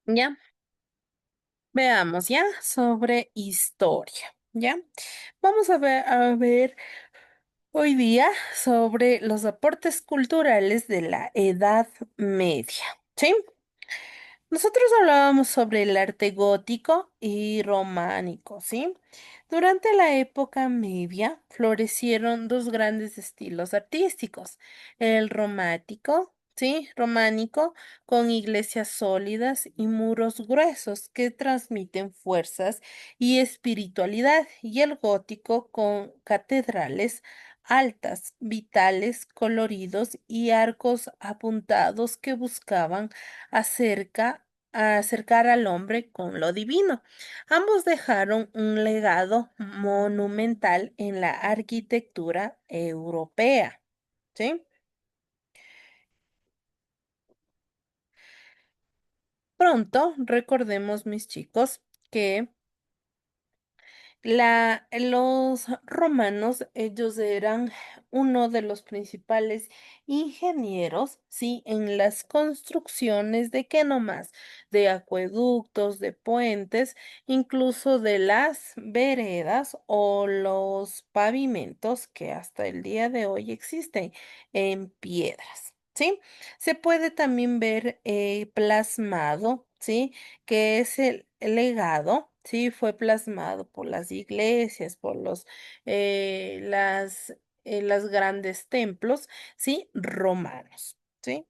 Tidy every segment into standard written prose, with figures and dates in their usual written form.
Ya, veamos ya sobre historia. Ya, vamos a ver hoy día sobre los aportes culturales de la Edad Media. ¿Sí? Nosotros hablábamos sobre el arte gótico y románico, ¿sí? Durante la época media florecieron dos grandes estilos artísticos, el romático, ¿sí? Románico, con iglesias sólidas y muros gruesos que transmiten fuerzas y espiritualidad, y el gótico con catedrales altas, vitales, coloridos y arcos apuntados que buscaban acerca a acercar al hombre con lo divino. Ambos dejaron un legado monumental en la arquitectura europea. ¿Sí? Pronto, recordemos, mis chicos, que los romanos, ellos eran uno de los principales ingenieros, sí, en las construcciones de qué nomás, de acueductos, de puentes, incluso de las veredas o los pavimentos que hasta el día de hoy existen en piedras. ¿Sí? Se puede también ver plasmado, ¿sí? Que es el legado, sí, fue plasmado por las iglesias, por las grandes templos, sí, romanos, ¿sí?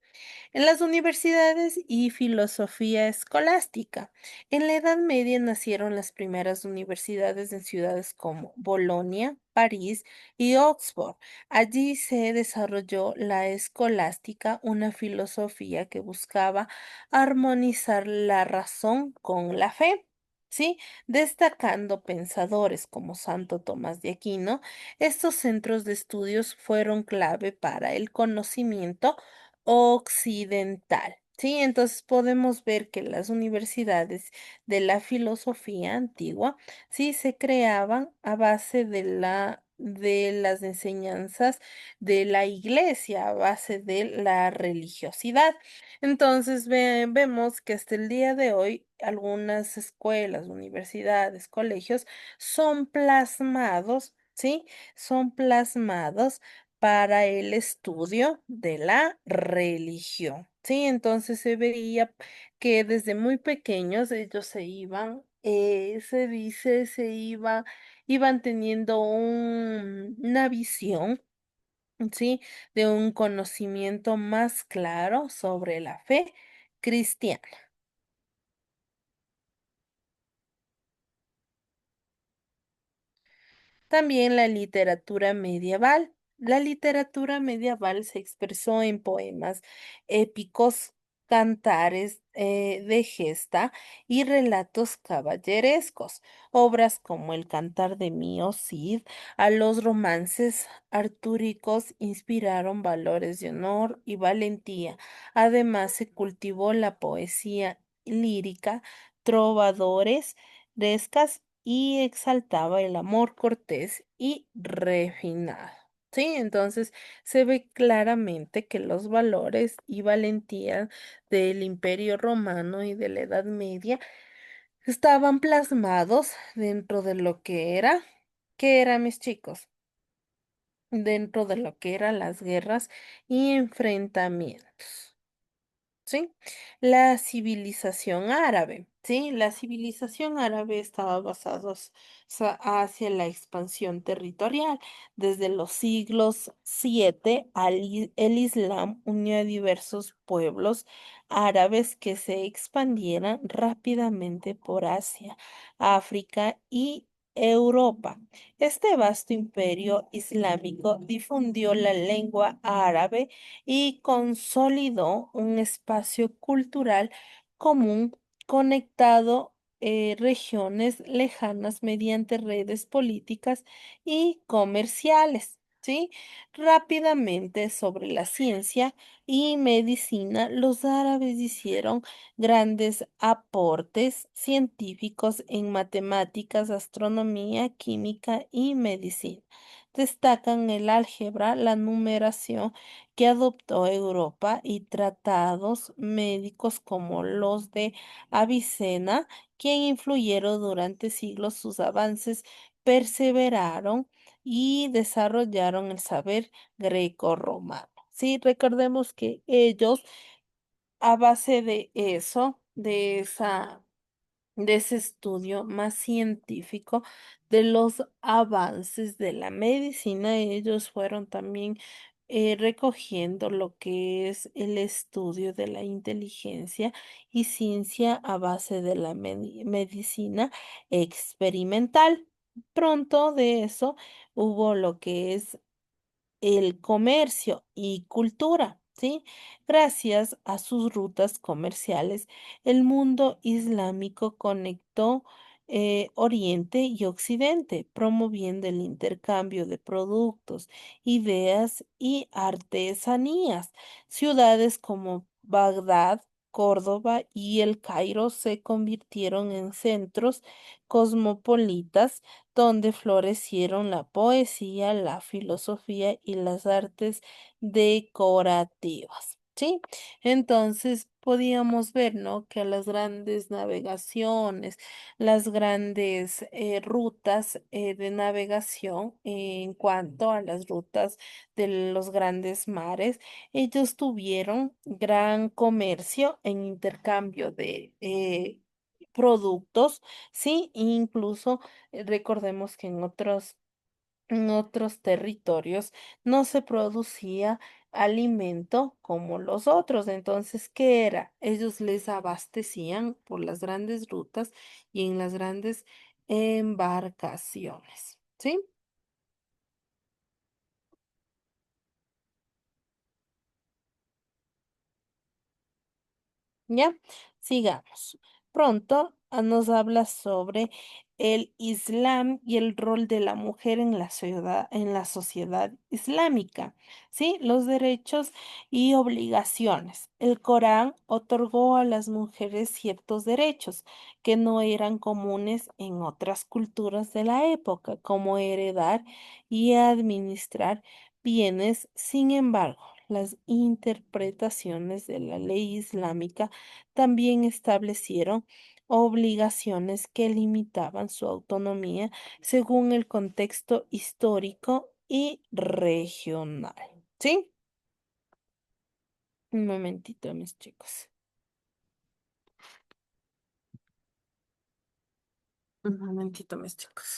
En las universidades y filosofía escolástica. En la Edad Media nacieron las primeras universidades en ciudades como Bolonia, París y Oxford. Allí se desarrolló la escolástica, una filosofía que buscaba armonizar la razón con la fe. Sí, destacando pensadores como Santo Tomás de Aquino, estos centros de estudios fueron clave para el conocimiento occidental. Sí, entonces podemos ver que las universidades de la filosofía antigua sí se creaban a base de las enseñanzas de la iglesia, a base de la religiosidad. Entonces vemos que hasta el día de hoy algunas escuelas, universidades, colegios son plasmados, ¿sí? Son plasmados para el estudio de la religión. Sí, entonces se veía que desde muy pequeños ellos se iban, se dice, iban teniendo una visión, sí, de un conocimiento más claro sobre la fe cristiana. También la literatura medieval. La literatura medieval se expresó en poemas épicos, cantares de gesta y relatos caballerescos. Obras como el Cantar de Mío Cid a los romances artúricos inspiraron valores de honor y valentía. Además, se cultivó la poesía lírica, trovadores, y exaltaba el amor cortés y refinado. Sí, entonces se ve claramente que los valores y valentía del Imperio Romano y de la Edad Media estaban plasmados dentro de lo que era, ¿qué era, mis chicos? Dentro de lo que eran las guerras y enfrentamientos. ¿Sí? La civilización árabe, ¿sí? La civilización árabe estaba basada hacia la expansión territorial. Desde los siglos 7 el Islam unió a diversos pueblos árabes que se expandieran rápidamente por Asia, África y Europa. Este vasto imperio islámico difundió la lengua árabe y consolidó un espacio cultural común conectado regiones lejanas mediante redes políticas y comerciales. ¿Sí? Rápidamente sobre la ciencia y medicina, los árabes hicieron grandes aportes científicos en matemáticas, astronomía, química y medicina. destacan el álgebra, la numeración que adoptó Europa y tratados médicos como los de Avicena, quien influyeron durante siglos sus avances, perseveraron y desarrollaron el saber greco-romano. Sí, recordemos que ellos, a base de eso, de ese estudio más científico de los avances de la medicina, ellos fueron también recogiendo lo que es el estudio de la inteligencia y ciencia a base de la medicina experimental. Pronto de eso hubo lo que es el comercio y cultura, ¿sí? Gracias a sus rutas comerciales, el mundo islámico conectó Oriente y Occidente, promoviendo el intercambio de productos, ideas y artesanías. Ciudades como Bagdad, Córdoba y El Cairo se convirtieron en centros cosmopolitas donde florecieron la poesía, la filosofía y las artes decorativas. ¿Sí? Entonces podíamos ver, ¿no? Que las grandes navegaciones, las grandes rutas de navegación en cuanto a las rutas de los grandes mares, ellos tuvieron gran comercio en intercambio de productos, ¿sí? Incluso recordemos que en otros territorios no se producía alimento como los otros. Entonces, ¿qué era? Ellos les abastecían por las grandes rutas y en las grandes embarcaciones. ¿Sí? ¿Ya? Sigamos. Pronto nos habla sobre el Islam y el rol de la mujer en la ciudad, en la sociedad islámica, ¿sí? Los derechos y obligaciones. El Corán otorgó a las mujeres ciertos derechos que no eran comunes en otras culturas de la época, como heredar y administrar bienes. Sin embargo, las interpretaciones de la ley islámica también establecieron obligaciones que limitaban su autonomía según el contexto histórico y regional. ¿Sí? Un momentito, mis chicos. Un momentito, mis chicos.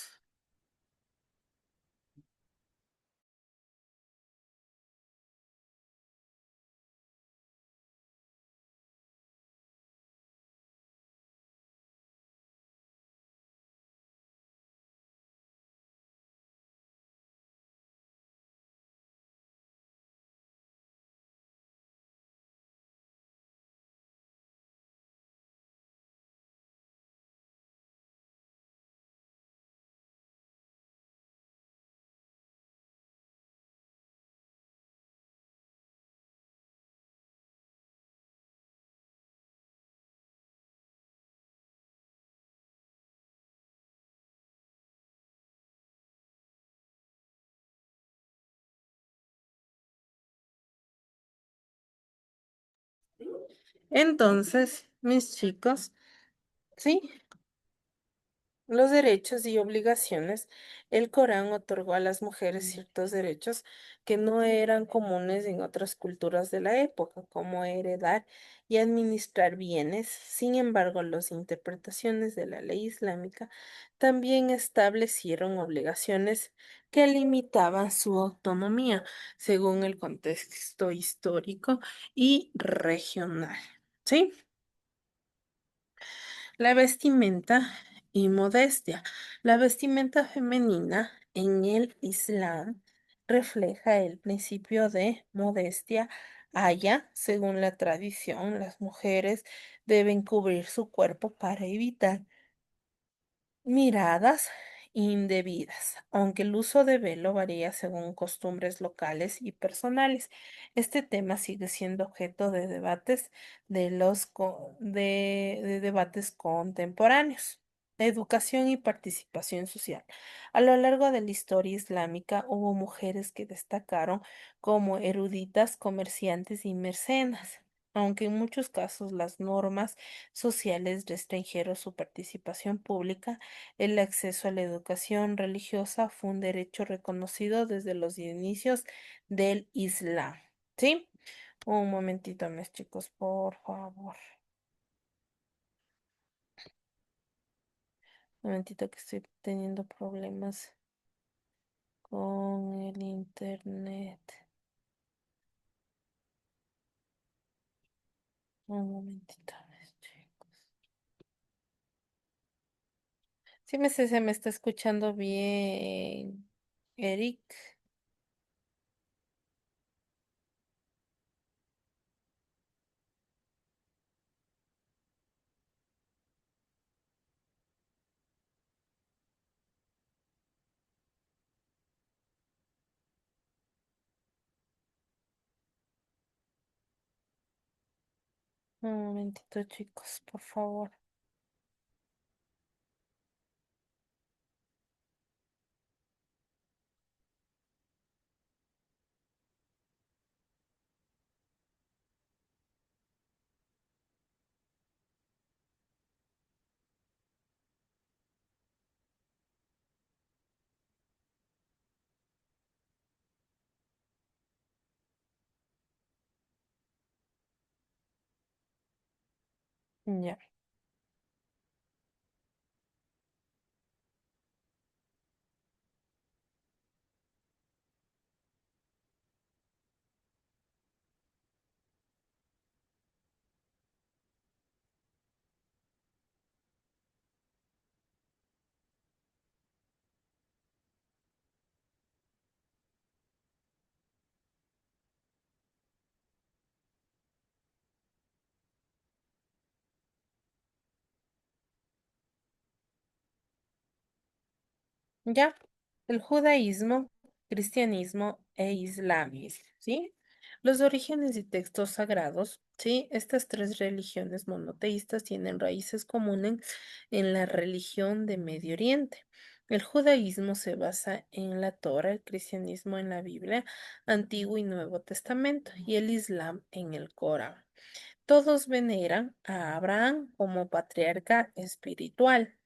Entonces, mis chicos, ¿sí? Los derechos y obligaciones. El Corán otorgó a las mujeres ciertos derechos que no eran comunes en otras culturas de la época, como heredar y administrar bienes. Sin embargo, las interpretaciones de la ley islámica también establecieron obligaciones que limitaban su autonomía según el contexto histórico y regional. ¿Sí? La vestimenta y modestia. La vestimenta femenina en el Islam refleja el principio de modestia. Allá, según la tradición, las mujeres deben cubrir su cuerpo para evitar miradas indebidas, aunque el uso de velo varía según costumbres locales y personales. Este tema sigue siendo objeto de debates de debates contemporáneos. Educación y participación social. A lo largo de la historia islámica hubo mujeres que destacaron como eruditas, comerciantes y mecenas, aunque en muchos casos las normas sociales restringieron su participación pública. El acceso a la educación religiosa fue un derecho reconocido desde los inicios del Islam. ¿Sí? Un momentito más, chicos, por favor. Un momentito que estoy teniendo problemas con el internet. Un momentito, mis chicos. Sí, se me está escuchando bien, Eric. Un momentito, chicos, por favor. Ya, ya. El judaísmo, cristianismo e islamismo, ¿sí? Los orígenes y textos sagrados, ¿sí? Estas tres religiones monoteístas tienen raíces comunes en la religión de Medio Oriente. El judaísmo se basa en la Torah, el cristianismo en la Biblia, Antiguo y Nuevo Testamento, y el Islam en el Corán. Todos veneran a Abraham como patriarca espiritual.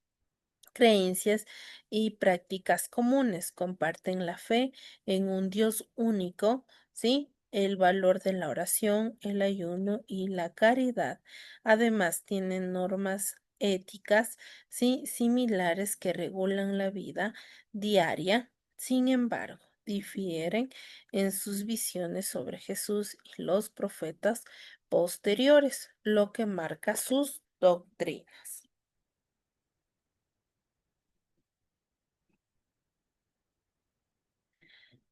Creencias y prácticas comunes comparten la fe en un Dios único, ¿sí? El valor de la oración, el ayuno y la caridad. Además, tienen normas éticas, ¿sí? Similares que regulan la vida diaria. Sin embargo, difieren en sus visiones sobre Jesús y los profetas posteriores, lo que marca sus doctrinas.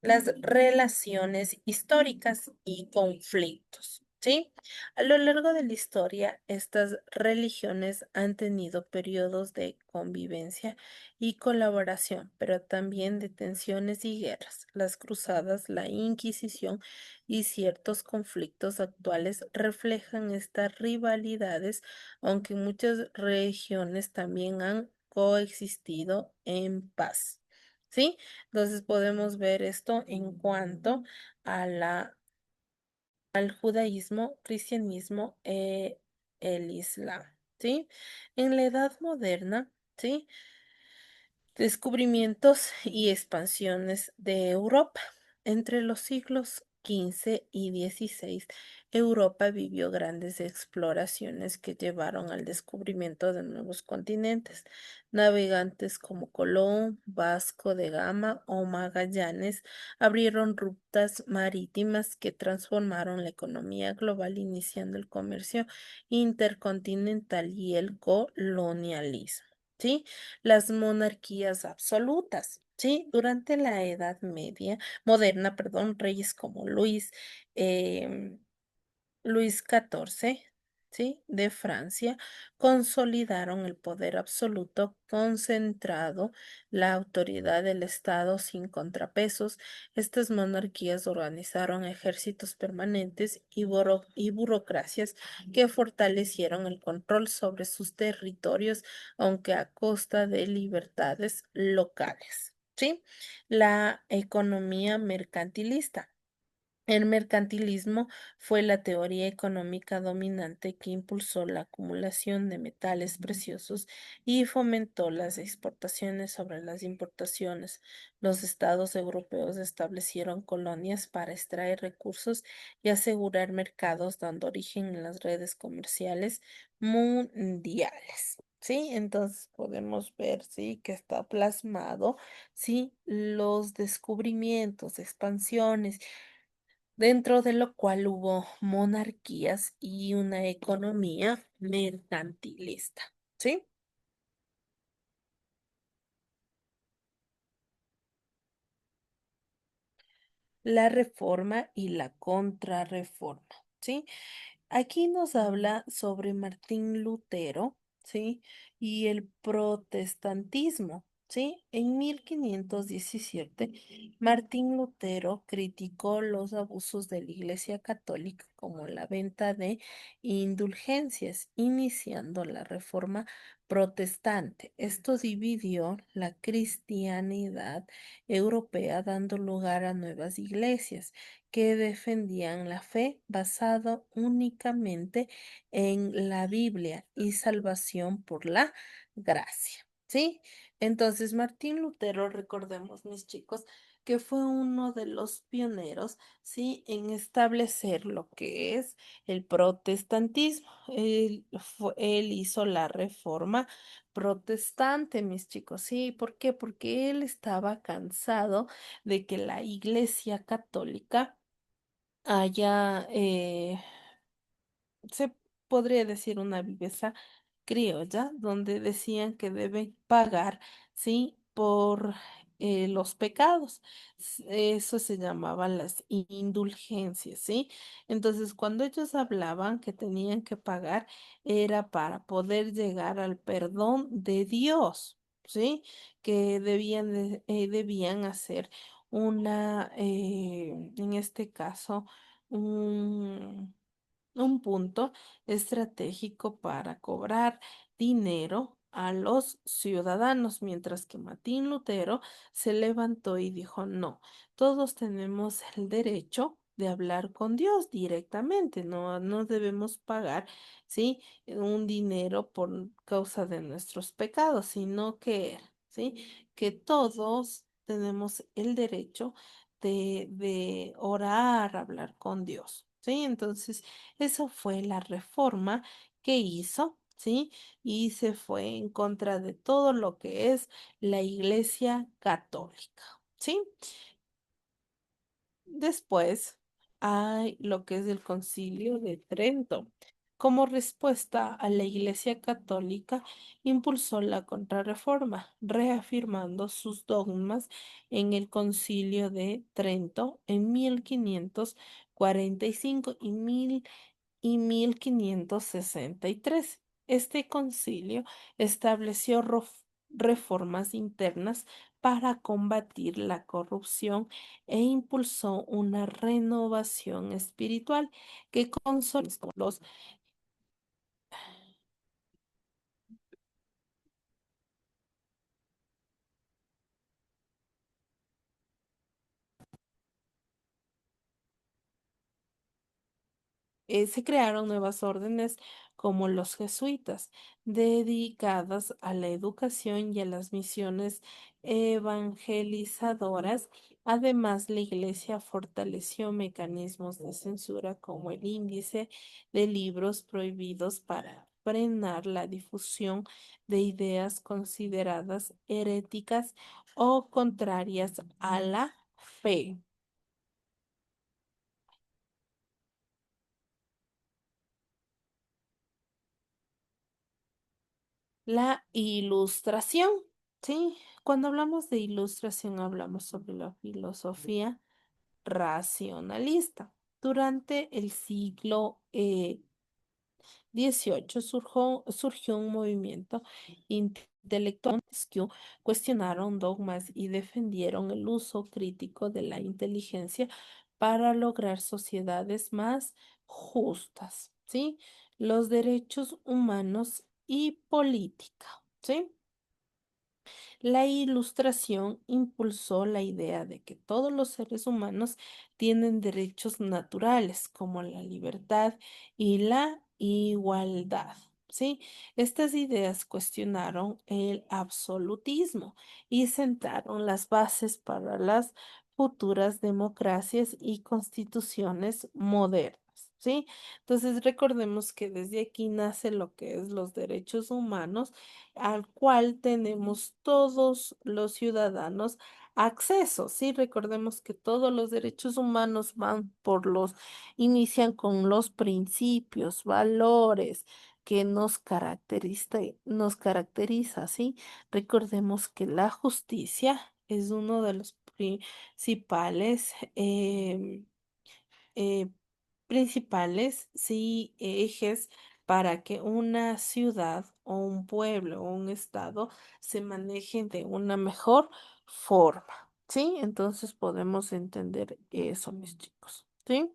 Las relaciones históricas y conflictos, ¿sí? A lo largo de la historia, estas religiones han tenido periodos de convivencia y colaboración, pero también de tensiones y guerras. Las cruzadas, la Inquisición y ciertos conflictos actuales reflejan estas rivalidades, aunque muchas regiones también han coexistido en paz. ¿Sí? Entonces podemos ver esto en cuanto a al judaísmo, cristianismo e el islam, ¿sí? En la Edad Moderna, ¿sí? Descubrimientos y expansiones de Europa. Entre los siglos XV y XVI, Europa vivió grandes exploraciones que llevaron al descubrimiento de nuevos continentes. Navegantes como Colón, Vasco de Gama o Magallanes abrieron rutas marítimas que transformaron la economía global, iniciando el comercio intercontinental y el colonialismo. ¿Sí? Las monarquías absolutas, ¿sí? Durante la Edad Media, moderna, perdón, reyes como Luis XIV ¿sí? de Francia consolidaron el poder absoluto concentrado, la autoridad del Estado sin contrapesos. Estas monarquías organizaron ejércitos permanentes y burocracias que fortalecieron el control sobre sus territorios, aunque a costa de libertades locales. ¿Sí? La economía mercantilista. El mercantilismo fue la teoría económica dominante que impulsó la acumulación de metales preciosos y fomentó las exportaciones sobre las importaciones. Los estados europeos establecieron colonias para extraer recursos y asegurar mercados, dando origen a las redes comerciales mundiales. Sí, entonces podemos ver, sí, que está plasmado, sí, los descubrimientos, expansiones, dentro de lo cual hubo monarquías y una economía mercantilista. ¿Sí? La reforma y la contrarreforma. ¿Sí? Aquí nos habla sobre Martín Lutero, ¿sí? Y el protestantismo, ¿sí? En 1517, Martín Lutero criticó los abusos de la Iglesia Católica como la venta de indulgencias, iniciando la Reforma protestante. Esto dividió la cristianidad europea, dando lugar a nuevas iglesias que defendían la fe basada únicamente en la Biblia y salvación por la gracia. ¿Sí? Entonces, Martín Lutero, recordemos, mis chicos, que fue uno de los pioneros, ¿sí? En establecer lo que es el protestantismo. Él hizo la reforma protestante, mis chicos, ¿sí? ¿Por qué? Porque él estaba cansado de que la Iglesia Católica haya, se podría decir, una viveza criolla, donde decían que deben pagar, ¿sí? Por los pecados. Eso se llamaba las indulgencias, ¿sí? Entonces, cuando ellos hablaban que tenían que pagar, era para poder llegar al perdón de Dios, ¿sí? Que debían hacer una, en este caso, un punto estratégico para cobrar dinero a los ciudadanos, mientras que Martín Lutero se levantó y dijo, no, todos tenemos el derecho de hablar con Dios directamente, no debemos pagar, ¿sí? Un dinero por causa de nuestros pecados, sino que, ¿sí? Que todos tenemos el derecho de orar, hablar con Dios, ¿sí? Entonces, eso fue la reforma que hizo, ¿sí? Y se fue en contra de todo lo que es la Iglesia Católica, ¿sí? Después hay lo que es el Concilio de Trento. Como respuesta a la Iglesia Católica, impulsó la Contrarreforma, reafirmando sus dogmas en el Concilio de Trento en 1545 y 1563. Este concilio estableció reformas internas para combatir la corrupción e impulsó una renovación espiritual que consolidó los se crearon nuevas órdenes como los jesuitas, dedicadas a la educación y a las misiones evangelizadoras. Además, la Iglesia fortaleció mecanismos de censura como el índice de libros prohibidos para frenar la difusión de ideas consideradas heréticas o contrarias a la fe. La ilustración, ¿sí? Cuando hablamos de ilustración, hablamos sobre la filosofía racionalista. Durante el siglo surgió un movimiento intelectual. Montesquieu cuestionaron dogmas y defendieron el uso crítico de la inteligencia para lograr sociedades más justas, ¿sí? Los derechos humanos y política, ¿sí? La Ilustración impulsó la idea de que todos los seres humanos tienen derechos naturales como la libertad y la igualdad. ¿Sí? Estas ideas cuestionaron el absolutismo y sentaron las bases para las futuras democracias y constituciones modernas. ¿Sí? Entonces recordemos que desde aquí nace lo que es los derechos humanos al cual tenemos todos los ciudadanos acceso. Sí, recordemos que todos los derechos humanos inician con los principios, valores que nos caracteriza, ¿sí? Recordemos que la justicia es uno de los principales eh, sí, ejes para que una ciudad o un pueblo o un estado se maneje de una mejor forma, ¿sí? Entonces podemos entender eso, mis chicos, ¿sí?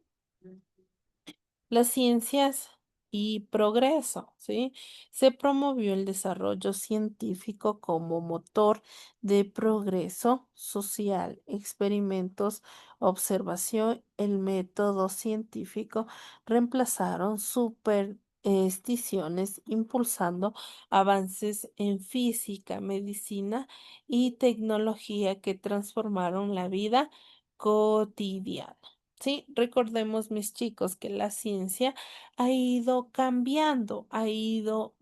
Las ciencias y progreso, ¿sí? Se promovió el desarrollo científico como motor de progreso social, experimentos, observación, el método científico reemplazaron supersticiones, impulsando avances en física, medicina y tecnología que transformaron la vida cotidiana. Sí, recordemos, mis chicos, que la ciencia ha ido cambiando, ha ido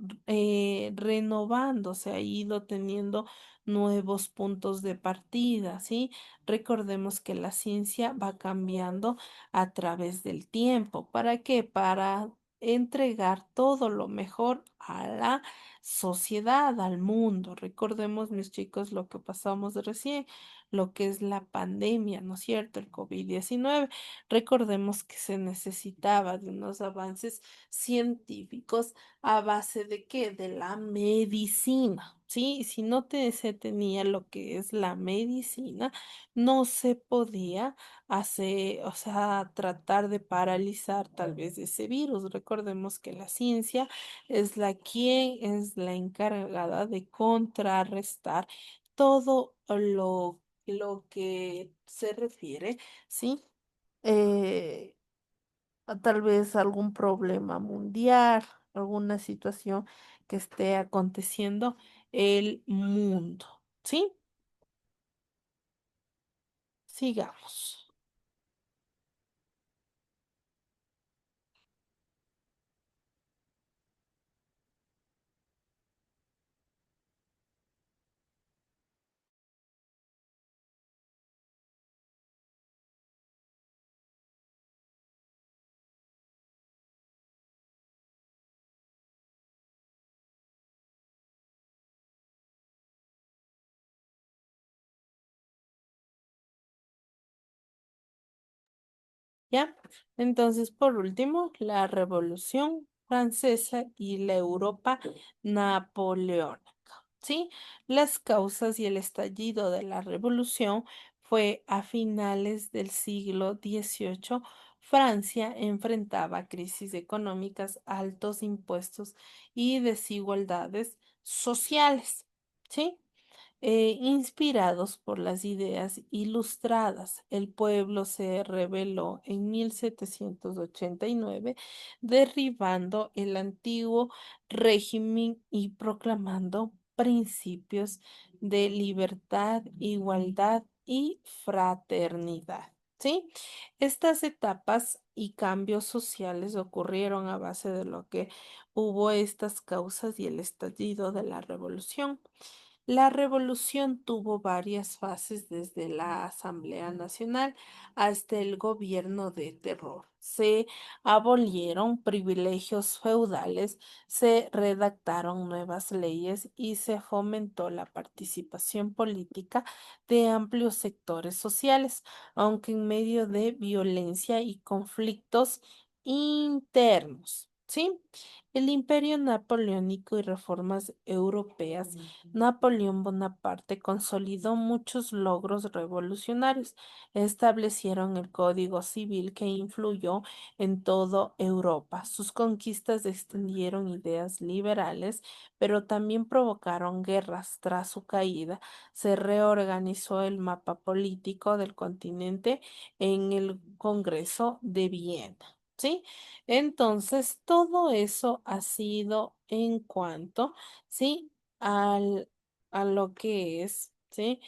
renovándose, ha ido teniendo nuevos puntos de partida, ¿sí? Recordemos que la ciencia va cambiando a través del tiempo. ¿Para qué? Para entregar todo lo mejor a la sociedad, al mundo. Recordemos, mis chicos, lo que pasamos recién, lo que es la pandemia, ¿no es cierto? El COVID-19. Recordemos que se necesitaba de unos avances científicos a base de qué? De la medicina, ¿sí? Y si no se tenía lo que es la medicina, no se podía hacer, o sea, tratar de paralizar tal vez ese virus. Recordemos que la ciencia es quien es la encargada de contrarrestar todo lo que se refiere, ¿sí? eh, a tal vez algún problema mundial, alguna situación que esté aconteciendo el mundo. ¿Sí? Sigamos. ¿Ya? Entonces, por último, la Revolución Francesa y la Europa napoleónica. ¿Sí? Las causas y el estallido de la revolución fue a finales del siglo XVIII. Francia enfrentaba crisis económicas, altos impuestos y desigualdades sociales. ¿Sí? Inspirados por las ideas ilustradas. El pueblo se rebeló en 1789, derribando el antiguo régimen y proclamando principios de libertad, igualdad y fraternidad. ¿Sí? Estas etapas y cambios sociales ocurrieron a base de lo que hubo estas causas y el estallido de la revolución. La revolución tuvo varias fases desde la Asamblea Nacional hasta el gobierno de terror. Se abolieron privilegios feudales, se redactaron nuevas leyes y se fomentó la participación política de amplios sectores sociales, aunque en medio de violencia y conflictos internos. ¿sí? El imperio napoleónico y reformas europeas, Napoleón Bonaparte consolidó muchos logros revolucionarios. Establecieron el Código Civil que influyó en toda Europa. Sus conquistas extendieron ideas liberales, pero también provocaron guerras. Tras su caída, se reorganizó el mapa político del continente en el Congreso de Viena. ¿Sí? Entonces, todo eso ha sido en cuanto, ¿sí? Al, a lo que es, ¿sí?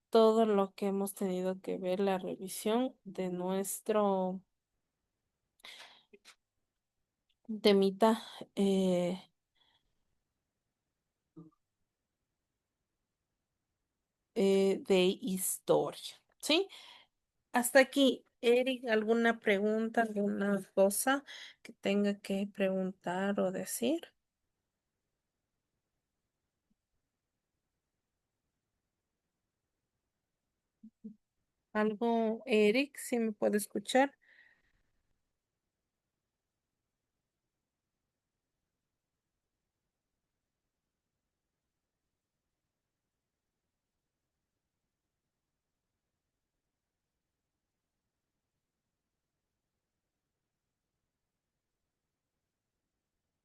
Todo lo que hemos tenido que ver, la revisión de nuestro temita de historia, ¿sí? Hasta aquí, Eric, ¿alguna pregunta, alguna cosa que tenga que preguntar o decir? ¿Algo, Eric, si me puede escuchar?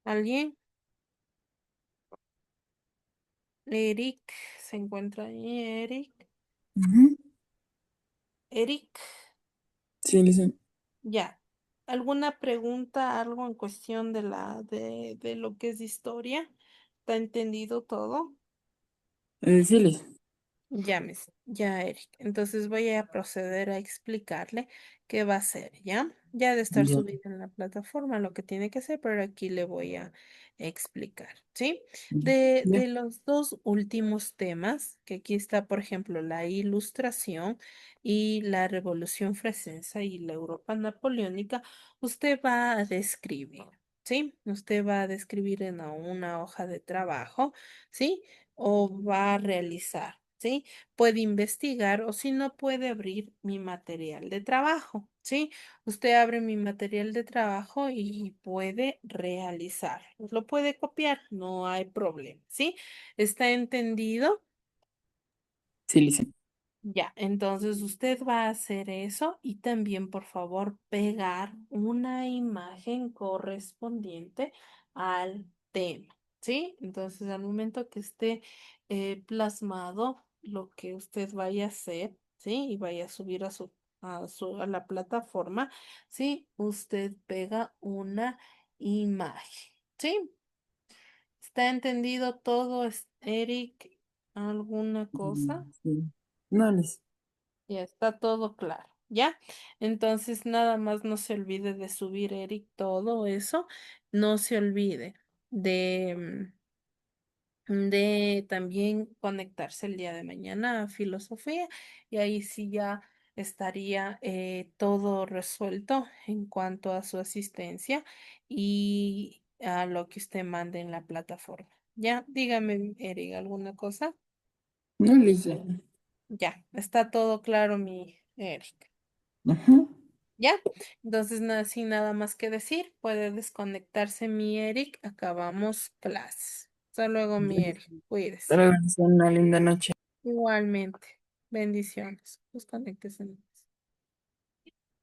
¿Alguien? Eric, ¿se encuentra ahí, Eric? Ujú. Eric, Sí, listo. ya. ¿Alguna pregunta, algo en cuestión de lo que es historia? ¿Está entendido todo? Sí, listo. Ya, Eric. Entonces voy a proceder a explicarle qué va a hacer, ¿ya? Ya de estar Ya, subido en la plataforma lo que tiene que hacer, pero aquí le voy a explicar, ¿sí? ya, ya. De los dos últimos temas, que aquí está, por ejemplo, la ilustración y la Revolución Francesa y la Europa napoleónica, usted va a describir, ¿sí? Usted va a describir en una hoja de trabajo, ¿sí? O va a realizar. ¿Sí? Puede investigar o si no puede abrir mi material de trabajo, ¿sí? Usted abre mi material de trabajo y puede realizar. Lo puede copiar, no hay problema, ¿sí? ¿Está entendido? Sí, listo. Ya, entonces usted va a hacer eso y también, por favor, pegar una imagen correspondiente al tema, ¿sí? Entonces, al momento que esté plasmado lo que usted vaya a hacer, ¿sí? Y vaya a subir a la plataforma, ¿sí? Usted pega una imagen, ¿sí? ¿Está entendido todo, Eric? ¿Alguna cosa? Sí. No, listo. Ya está todo claro, ¿ya? Entonces nada más no se olvide de subir, Eric, todo eso. No se olvide de, de también conectarse el día de mañana a filosofía y ahí sí ya estaría todo resuelto en cuanto a su asistencia y a lo que usted mande en la plataforma. Ya, dígame, Eric, ¿alguna cosa? No, listo. Ya, está todo claro, mi Eric. Ajá. ¿Ya? Entonces, sin nada más que decir, puede desconectarse mi Eric. Acabamos clases. Hasta luego, mi Eric. Cuídese. Espero que sea una linda noche. Igualmente. Bendiciones. Desconéctese.